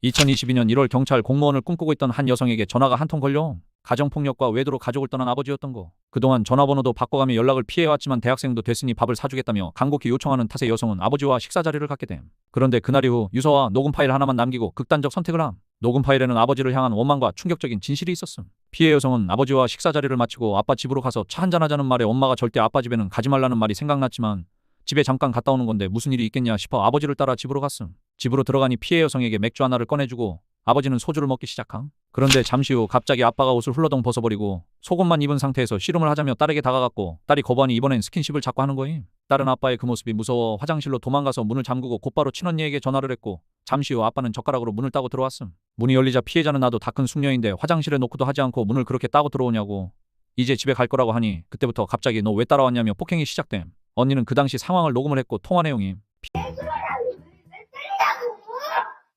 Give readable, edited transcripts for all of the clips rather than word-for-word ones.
2022년 1월 경찰 공무원을 꿈꾸고 있던 한 여성에게 전화가 한 통 걸려. 가정폭력과 외도로 가족을 떠난 아버지였던 거. 그동안 전화번호도 바꿔가며 연락을 피해왔지만 대학생도 됐으니 밥을 사주겠다며 간곡히 요청하는 탓에 여성은 아버지와 식사 자리를 갖게 됨. 그런데 그날 이후 유서와 녹음 파일 하나만 남기고 극단적 선택을 함. 녹음 파일에는 아버지를 향한 원망과 충격적인 진실이 있었음. 피해 여성은 아버지와 식사 자리를 마치고 아빠 집으로 가서 차 한잔하자는 말에 엄마가 절대 아빠 집에는 가지 말라는 말이 생각났지만 집에 잠깐 갔다 오는 건데 무슨 일이 있겠냐 싶어 아버지를 따라 집으로 갔음. 집으로 들어가니 피해 여성에게 맥주 하나를 꺼내주고 아버지는 소주를 먹기 시작함. 그런데 잠시 후 갑자기 아빠가 옷을 훌러덩 벗어버리고 속옷만 입은 상태에서 씨름을 하자며 딸에게 다가갔고 딸이 거부하니 이번엔 스킨십을 자꾸 하는 거임. 딸은 아빠의 그 모습이 무서워 화장실로 도망가서 문을 잠그고 곧바로 친언니에게 전화를 했고 잠시 후 아빠는 젓가락으로 문을 따고 들어왔음. 문이 열리자 피해자는 나도 다 큰 숙녀인데 화장실에 놓고도 하지 않고 문을 그렇게 따고 들어오냐고 이제 집에 갈 거라고 하니 그때부터 갑자기 너 왜 따라왔냐며 폭행이 시작됨. 언니는 그 당시 상황을 녹음을 했고 통화 내용이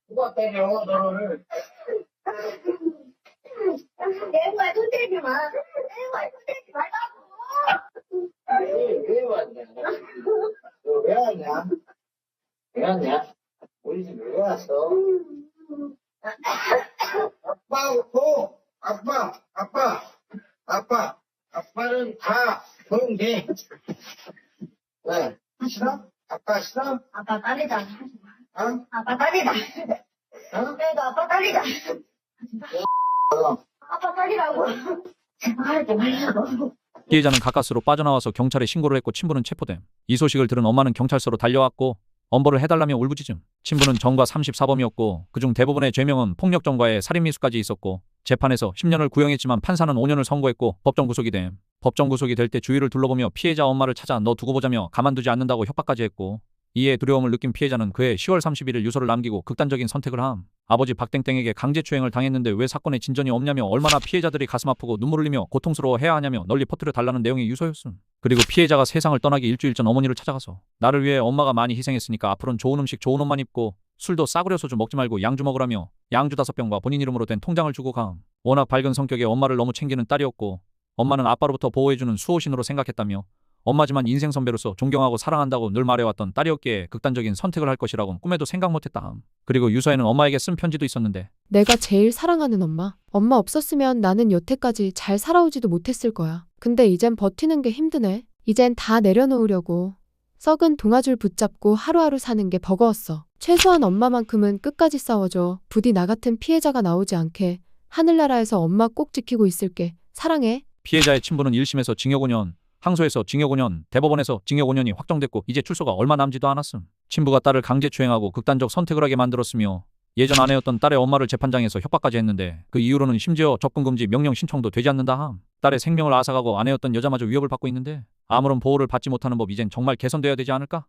누가 때려 너를? 내 말 손대지 마. 내 말 손대지 말라고. 왜 왔냐? 너 왜 왔냐? 왜 왔냐? 우리 집에 왜 왔어? 아빠하고 아빠는 다 동생. 왜? 싫어? 아빠 싫어? 아빠 딸이다. 어? 아빠 딸이다. 어? 그래도 아빠 딸이다. 아빠 딸이라고. 제발 하지 말라고. 피해자는 가까스로 빠져나와서 경찰에 신고를 했고 친부는 체포됨. 이 소식을 들은 엄마는 경찰서로 달려왔고 엄벌을 해달라며 울부짖음. 친부는 전과 34범이었고 그중 대부분의 죄명은 폭력 전과에 살인미수까지 있었고 재판에서 10년을 구형했지만 판사는 5년을 선고했고 법정 구속이 됨. 법정 구속이 될 때 주위를 둘러보며 피해자 엄마를 찾아 너 두고 보자며 가만두지 않는다고 협박까지 했고 이에 두려움을 느낀 피해자는 그해 10월 31일 유서를 남기고 극단적인 선택을 함. 아버지 박땡땡에게 강제추행을 당했는데 왜 사건에 진전이 없냐며 얼마나 피해자들이 가슴 아프고 눈물 흘리며 고통스러워해야 하냐며 널리 퍼뜨려 달라는 내용의 유서였음. 그리고 피해자가 세상을 떠나기 일주일 전 어머니를 찾아가서 나를 위해 엄마가 많이 희생했으니까 앞으로는 좋은 음식 좋은 옷만 입고 술도 싸구려 소주 먹지 말고 양주 먹으라며 양주 5병과 본인 이름으로 된 통장을 주고 감. 워낙 밝은 성격의 엄마를 너무 챙기는 딸이었고 엄마는 아빠로부터 보호해주는 수호신으로 생각했다며 엄마지만 인생 선배로서 존경하고 사랑한다고 늘 말해왔던 딸이었기에 극단적인 선택을 할 것이라고는 꿈에도 생각 못했다. 그리고 유서에는 엄마에게 쓴 편지도 있었는데 내가 제일 사랑하는 엄마. 엄마 없었으면 나는 여태까지 잘 살아오지도 못했을 거야. 근데 이젠 버티는 게 힘드네. 이젠 다 내려놓으려고. 썩은 동아줄 붙잡고 하루하루 사는 게 버거웠어. 최소한 엄마만큼은 끝까지 싸워줘. 부디 나 같은 피해자가 나오지 않게. 하늘나라에서 엄마 꼭 지키고 있을게. 사랑해. 피해자의 친부는 1심에서 징역 5년, 항소에서 징역 5년, 대법원에서 징역 5년이 확정됐고 이제 출소가 얼마 남지도 않았음. 친부가 딸을 강제추행하고 극단적 선택을 하게 만들었으며 예전 아내였던 딸의 엄마를 재판장에서 협박까지 했는데 그 이후로는 심지어 접근금지 명령 신청도 되지 않는다 함. 딸의 생명을 앗아가고 아내였던 여자마저 위협을 받고 있는데 아무런 보호를 받지 못하는 법 이젠 정말 개선돼야 되지 않을까?